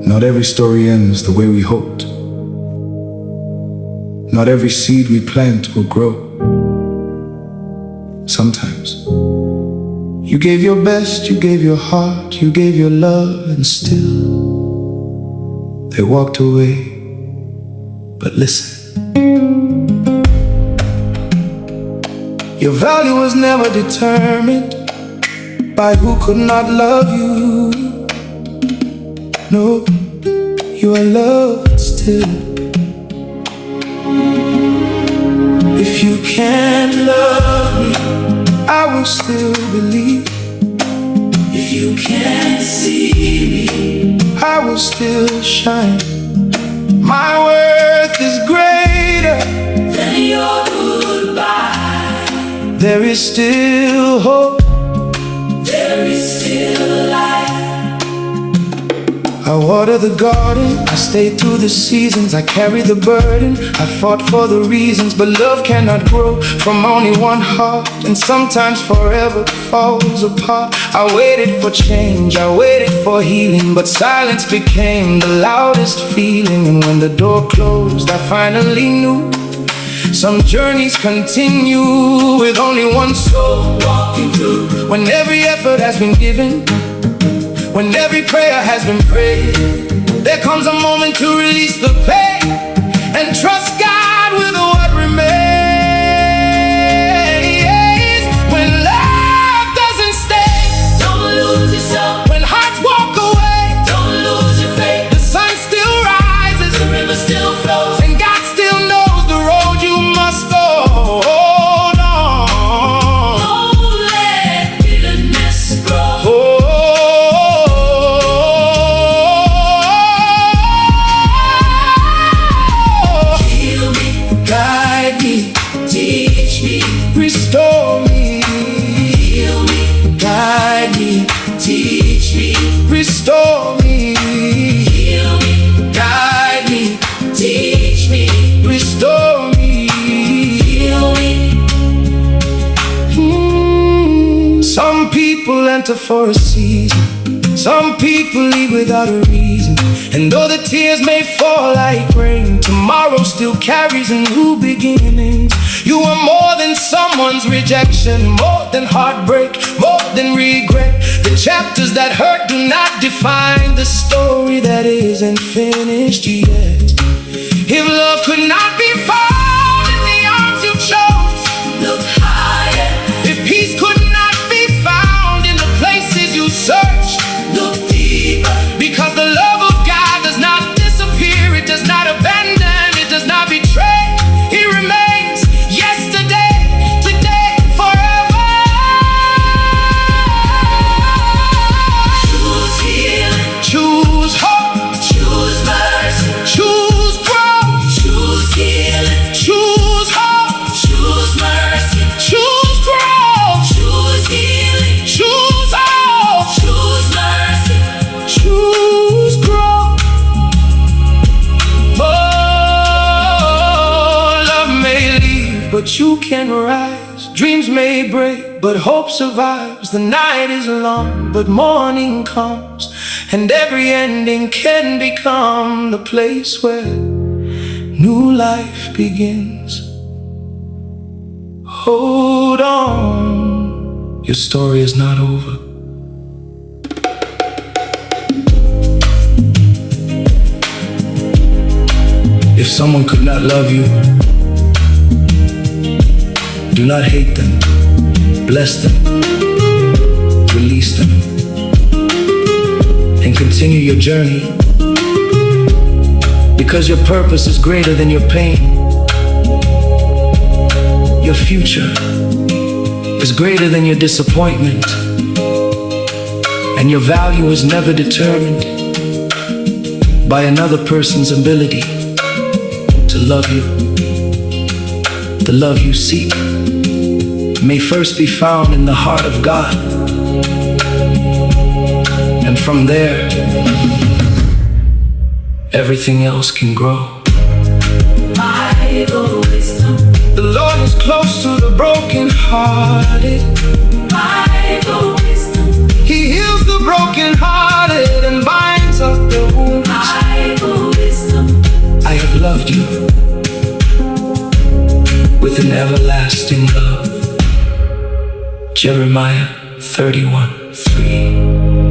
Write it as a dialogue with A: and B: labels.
A: Not every story ends the way we hoped. Not every seed we plant will grow. Sometimes you gave your best, you gave your heart, you gave your love, and still they walked away. But listen, your value was never determined by who could not love you. No, you are loved still. If you can't love me, I will still believe. If you can't see me, I will still shine. My worth is greater than your goodbye. There is still hope. There is still life. I water the garden, I stay through the seasons, I carry the burden, I fought for the reasons, but love cannot grow from only one heart, and sometimes forever falls apart. I waited for change, I waited for healing, but silence became the loudest feeling. And when the door closed, I finally knew some journeys continue with only one soul walking through. When every effort has been given, when every prayer has been prayed, there comes a moment to release the pain and trust God with what remains. When love doesn't stay, don't lose yourself. When hearts walk away, don't lose your faith. The sun still rises, the river still flows, and God still knows the road you must go. Hold on. Don't let bitterness grow. Restore me, heal me, guide me, teach me, restore me, heal me, guide me, teach me, restore me, heal me. Some people enter for a season, some people leave without a reason. And though the tears may fall like rain, tomorrow still carries a new beginning. You are more than someone's rejection, more than heartbreak, more than regret. The chapters that hurt do not define the story that isn't finished yet. If love could not be found in the arms you chose, look higher. If peace could not be found in the places you search, look deeper. Because the love of God does not disappear, it does not abandon, it does not betray. He remains yesterday, today, forever. Choose healing, choose hope, choose mercy, choose growth, choose healing, choose hope, choose mercy, choose growth, choose healing, choose hope, choose mercy, choose growth. But you can rise, dreams may break, but hope survives. The night is long, but morning comes, and every ending can become the place where new life begins. Hold on, your story is not over. If someone could not love you, do not hate them, bless them, release them, and continue your journey. Because your purpose is greater than your pain. Your future is greater than your disappointment. And your value is never determined by another person's ability to love you. The love you seek may first be found in the heart of God, and from there, everything else can grow. The Lord is close to the brokenhearted.
B: Bible wisdom.
A: He heals the brokenhearted and binds up their wounds.
B: Bible wisdom.
A: I have loved you with an everlasting love. Jeremiah 31:3.